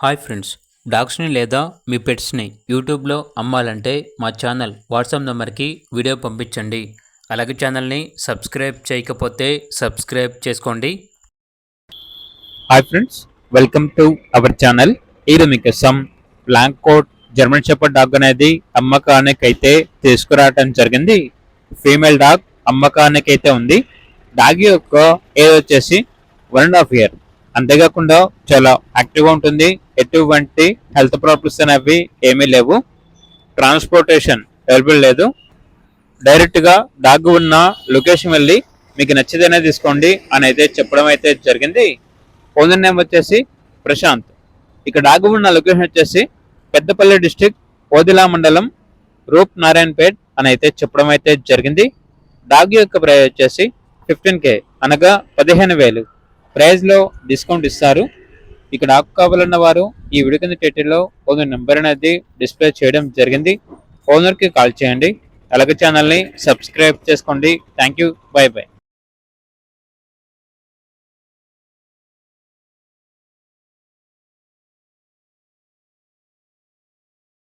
Hi friends, డాగ్స్ని లేదా మీ పెట్స్ని యూట్యూబ్లో అమ్మాలంటే మా ఛానల్ వాట్సాప్ నెంబర్కి వీడియో పంపించండి. అలాగే ఛానల్ని సబ్స్క్రైబ్ చేయకపోతే సబ్స్క్రైబ్ చేసుకోండి. Hi friends, welcome to our channel. ఈరోజు మీకోసం black coat German shepherd dog అనేది అమ్మకానికి అయితే తీసుకురావడం జరిగింది. ఫీమేల్ డాగ్ అమ్మకానికి అయితే ఉంది. డాగ్ యొక్క ఏజ్ వచ్చేసి 1.5 year. అంతేకాకుండా చాలా యాక్టివ్గా ఉంటుంది. ఎటువంటి హెల్త్ ప్రాబ్లమ్స్ అనేవి ఏమీ లేవు. ట్రాన్స్పోర్టేషన్ అవైలబుల్ లేదు. డైరెక్ట్గా డాగ్ ఉన్న లొకేషన్ వెళ్ళి మీకు నచ్చితేనే తీసుకోండి అని అయితే చెప్పడం అయితే జరిగింది. ఓనర్ నేమ్ వచ్చేసి ప్రశాంత్. ఇక డాగ్ ఉన్న లొకేషన్ వచ్చేసి పెద్దపల్లి డిస్టిక్, ఓదిలా మండలం, రూప్ నారాయణపేట్ అని అయితే చెప్పడం అయితే జరిగింది. డాగ్ యొక్క ప్రైస్ వచ్చేసి 15K, అనగా 15,000. ప్రైస్లో డిస్కౌంట్ ఇస్తారు. ఇక డాగ్ కావాలన్న వారు ఈ వీడియో కింద టైటిల్లో ఓనర్ నెంబర్ అనేది డిస్ప్లే చేయడం జరిగింది. ఓనర్కి కాల్ చేయండి. అలాగే ఛానల్ని సబ్స్క్రైబ్ చేసుకోండి. Thank you. By by.